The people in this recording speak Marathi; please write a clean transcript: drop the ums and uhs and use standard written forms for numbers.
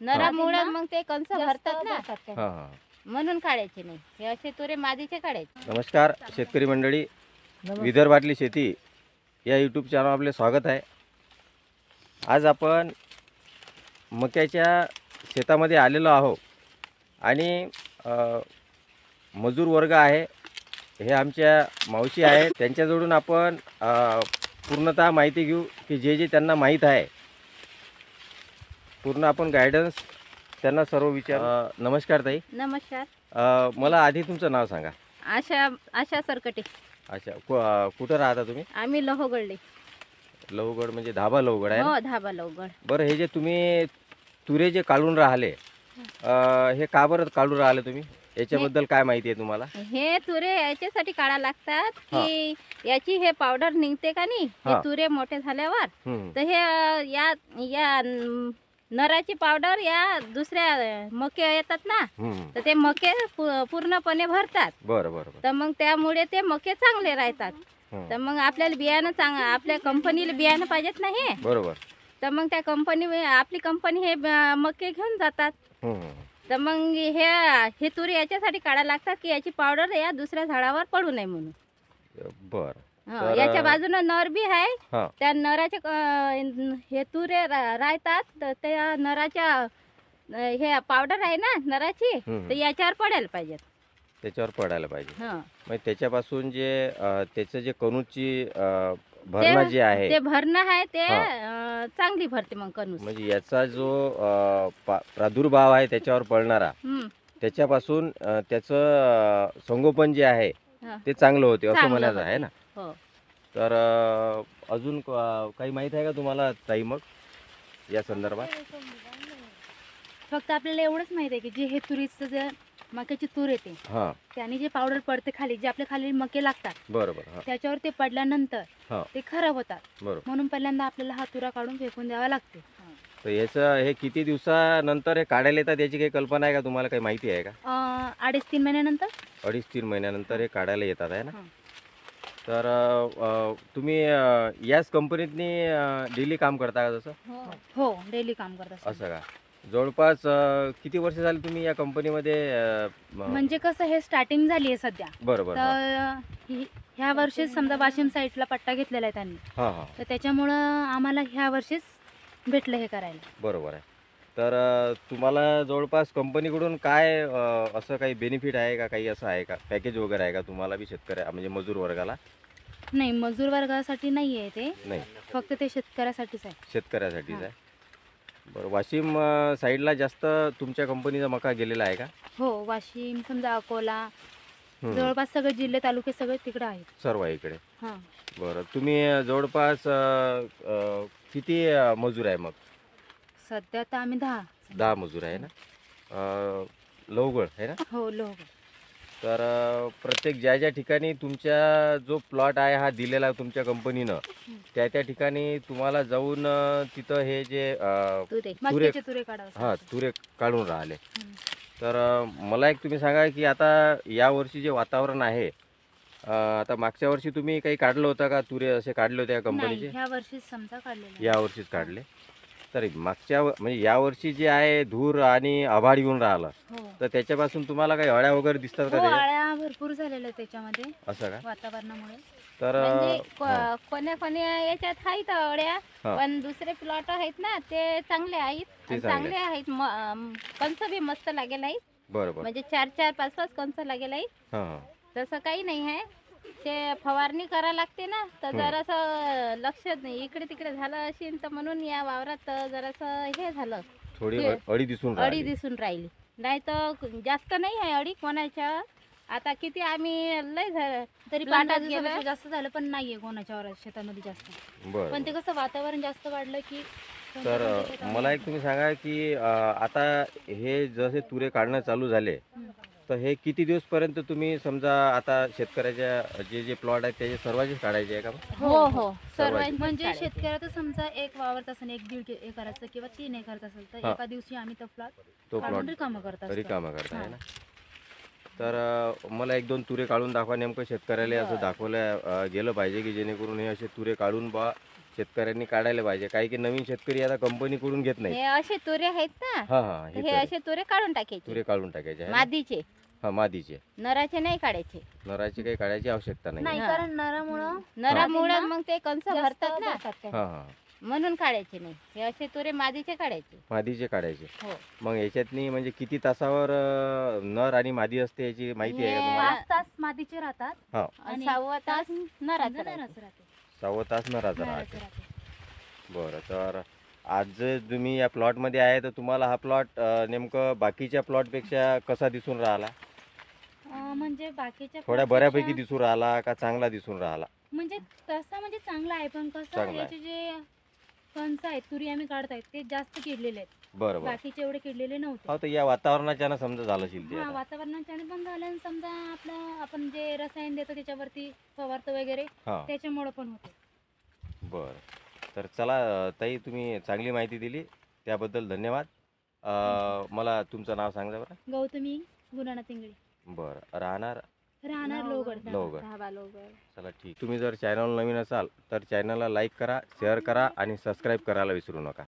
नरामुळे मग ते कंस भरतात ना, हां हां. म्हणून काढायचे नाही. हे असे तुरे मादीचे काढायचे. नमस्कार शेतकरी मंडळी, विदर्भातली शेती या यूट्यूब चॅनल आपले स्वागत आहे. आज आपण मक्याच्या शेतामध्ये आलेलो आहो आणि मजूर वर्ग आहे, हे आमच्या मावशी आहेत. त्यांच्याजवळून आपण पूर्णतः माहिती घेऊ की जे जे त्यांना माहीत आहे पूर्ण आपण गायडन्स त्यांना सर्व विचार. नमस्कार ताई. नमस्कार. मला आधी तुमचं नाव सांगा. आशा सरकटे. अच्छा, कुठं राहता तुम्ही? आम्ही लोहगडले. लवगड म्हणजे धाबा लवगड आहे ना? हो, धाबा लोहगड. बरं, हे जे तुम्ही तुरे जे काढून राहिले, हे का बरं काढून राहिले तुम्ही? याच्याबद्दल काय माहिती आहे तुम्हाला? हे तुरे याच्यासाठी काढा लागतात की याची हे पावडर निघते का नाही, हे तुरे मोठे झाल्यावर. तर हे या या नराची पावडर या दुसऱ्या मके येतात ना, तर ते मके पूर्णपणे भरतात. बरं बरं. तर मग त्यामुळे ते मके चांगले राहतात. तर मग आपल्याला बियाणं आपल्या कंपनीला बियाणं पाहिजेत ना हे. बरोबर. तर मग त्या आपली कंपनी हे मके घेऊन जातात. तर मग हे तुरी याच्यासाठी काढायला लागतात की याची पावडर या दुसऱ्या झाडावर पडू नये म्हणून. बरं. याच्या बाजूने नर बी आहे, हां. त्या नराचे हे तुरे राहतात. तर त्या नराच्या हे पावडर आहे ना नराची, तर याच्यावर पडायला पाहिजेत. त्याच्यावर पडायला पाहिजे. हं. मग त्याच्यापासून जे त्याचं जे कणूची भरणा जे आहे, ते भरणं आहे ते चांगली भरते मग कणूस. म्हणजे याचा जो प्रादुर्भाव आहे त्याच्यावर पडणारा, त्याच्यापासून त्याचं संगोपन जे आहे ते चांगलं होते असं चांगलं म्हणायचं होते. आहे ना? हो. तर अजून काही माहीत आहे का तुम्हाला ताई मग या संदर्भात? फक्त आपल्याला एवढंच माहित आहे की जे हे तुरीचं जे मक्याची तूर येते, हां. त्याने जे पावडर पडते खाली, जे आपल्या खाली मके लागतात, बरोबर. हां. त्याच्यावर ते पडल्यानंतर हां. ते खराब होतात. बरोबर. म्हणून पहिल्यांदा आपल्याला हा तुरा काढून फेकून द्यावा लागते. तर याचं हे किती दिवसानंतर हे काढायला येतात याची काही कल्पना आहे का तुम्हाला? काही माहिती आहे का? 2.5-3 महिन्यानंतर. 2.5-3 महिन्यानंतर हे काढायला येतात आहे ना? हां. तर तुम्ही याच कंपनीतनी डेली काम करता का जसं? हो, डेली काम करत असं का? जवळपास किती वर्ष झाली तुम्ही या कंपनीमध्ये? म्हणजे कसं हे स्टार्टिंग झाली आहे सध्या. बरोबर. तर ह्या वर्षीच समजा वाशिम साईडला पट्टा घेतलेला आहे त्यांनी, हां हां. तर त्याच्यामुळं आम्हाला ह्या वर्षीच भेटलं हे करायला. बरोबर आहे. तर तुम्हाला जवळपास कंपनीकडून काय असं काही बेनिफिट आहे का? काही असं आहे का? पॅकेज वगैरे आहे का तुम्हाला बी शेतकऱ्या म्हणजे मजूर वर्गाला? नाही, मजूर वर्गासाठी नाही आहे ते, नाही, फक्त ते शेतकऱ्यासाठीच आहे. शेतकऱ्यासाठीच आहे. बरं, वाशिम साईडला जास्त तुमच्या कंपनीचा मका गेलेला आहे का? हो, वाशिम समजा अकोला, जवळपास सगळे जिल्हे तालुके सगळे तिकडे आहेत. सर्व आहे इकडे. हां. बरं, तुम्ही जवळपास किती मजूर आहे मग? सध्या तर आम्ही 10 मजूर आहे ना? लवगड आहे ना? हो, लोहगड. तर प्रत्येक ज्या ज्या ठिकाणी तुमच्या जो प्लॉट आहे हा दिलेला आहे तुमच्या कंपनीनं, त्या त्या ठिकाणी तुम्हाला जाऊन तिथं हे जे तुरे मक्याचे तुरे काढावे. हां तुरे काढून राहिले. तर मला एक तुम्ही सांगा की आता यावर्षी जे वातावरण आहे, आता मागच्या वर्षी तुम्ही काही काढलं होतं का? तुरे असे काढले होते का नाही, कंपनीचे? ह्या वर्षीच समजा काढलेलं. यावर्षीच काढले. तर मागच्या म्हणजे यावर्षी जे आहे धूर आणि आभाळ येऊन राहिलं, हो. तर त्याच्यापासून तुम्हाला काही अळ्या वगैरे दिसतात का हो, त्याच्यात? आळ्या भरपूर झालेल्या त्याच्यामध्ये असं का? वातावरणामुळे. तर म्हणजे कोण्या याच्यात आहेत अळ्या, पण दुसरे प्लॉट आहेत ना ते चांगले आहेत. ते आणि चांगले आहेत. कंस बी मस्त लागेल आहेत. बरोबर. म्हणजे 4-5 कंस लागेल आहेत. हां हां. तसं काही नाही आहे. ते फवारणी करा लागते ना, तर जरासं लक्ष इकडे तिकडे झालं असेल, तर म्हणून या वावरात जरासं हे झालं, थोडी हे अळी दिसून अळी राहिली. दिसून राहिली. नाही तर जास्त नाही आहे अळी कोणाच्या. आता किती आम्ही लय झालं तरी प्लॉटात 15 गेलं. दिवसापेक्षा जास्त झालं, पण नाहीये कोणाच्या शेतामध्ये जास्त. बरं. पण ते कसं वातावरण जास्त वाढलं की तर मला एक तुम्ही सांगा की आता हे जसे तुरे काढणं चालू झाले, तर हे किती दिवसपर्यंत तुम्ही समजा आता शेतकऱ्याच्या जे जे प्लॉट आहेत त्याचे सर्वांचेच काढायचे आहे का? हो हो, सर्वांची म्हणजे शेतकऱ्याचं समजा एक वावरत असेल, 1-1.5 एकराचं किंवा 3 एकराचं असेल, तर एका दिवशी आम्ही तो प्लॉट रिकामा करत रिकामा करताय ना? तर मला 1-2 तुरे काढून दाखवा. नेमकं शेतकऱ्याला असं दाखवलं गेलं पाहिजे की जेणेकरून हे असे तुरे काढून बा शेतकऱ्यांनी काढायला पाहिजे. काही की नवीन शेतकरी आता कंपनीकडून घेत नाही. हे असे तुरे आहेत ना, हा हा तर हे असे तुरे काढून टाकायचे, तुरे काढून टाकायचे आहे ना? मादीचे. हा मादीचे. नराचे नाही काढायचे. नराची काही काढायची आवश्यकता नाही. नाही हा. कारण नरामुळं नरामुळे मादींना मग ते कंस जास्त भरतात ना, भरतात ते. हा हा म्हणून काढायचे नाही. हे असे तुरे मादीचे काढायचे. मादीचे काढायचे. हो. मग याच्यातनी म्हणजे किती तासावर नर आणि मादी असते याची माहिती आहे का हे तुम्हाला? 5 तास मादीचे राहतात हा आणि 6 तास नराचं समजा राहायचं. नराचं राहते. 6 तास नराचा नराचं राहते. राहते. बरं, तर आज जे तुम्ही या प्लॉटमध्ये आहे तर तुम्हाला हा प्लॉट नेमकं बाकीच्या प्लॉटपेक्षा कसा दिसून राहिला? म्हणजे बाकीच्या थोड्या plot बऱ्यापैकी पेक्षा- दिसून राहिला का चांगला दिसून राहिला? म्हणजे तसा म्हणजे चांगला आहे, पण कसं चांगला आहे. याचे जे कणस आहेत तुरी आम्ही काढतायत ते जास्त किडलेले आहेत, बरं बरं. बाकीचे एवढे किडलेले नव्हते. हो, तर या वातावरणाच्यानं समजा झालं असेल ते हा आता. वातावरणाच्याने पण झालं आणि समजा आपलं आपण जे रसायन देतो त्याच्यावरती फवारतो वगैरे हा त्याच्यामुळे पण होते. बरं. तर चला ताई, तुम्ही चांगली माहिती दिली त्याबद्दल धन्यवाद. मला तुमचं नाव सांगा बरं. गौतमी गुणाना तिंगळे, बरं, राहणार राहणार लोहगड. लोहगड. दहा लोहगड. चला ठीक. तुम्ही जर चॅनल नवीन असाल तर चॅनलला लाईक करा, शेअर करा आणि सबस्क्राईब करायला विसरू नका.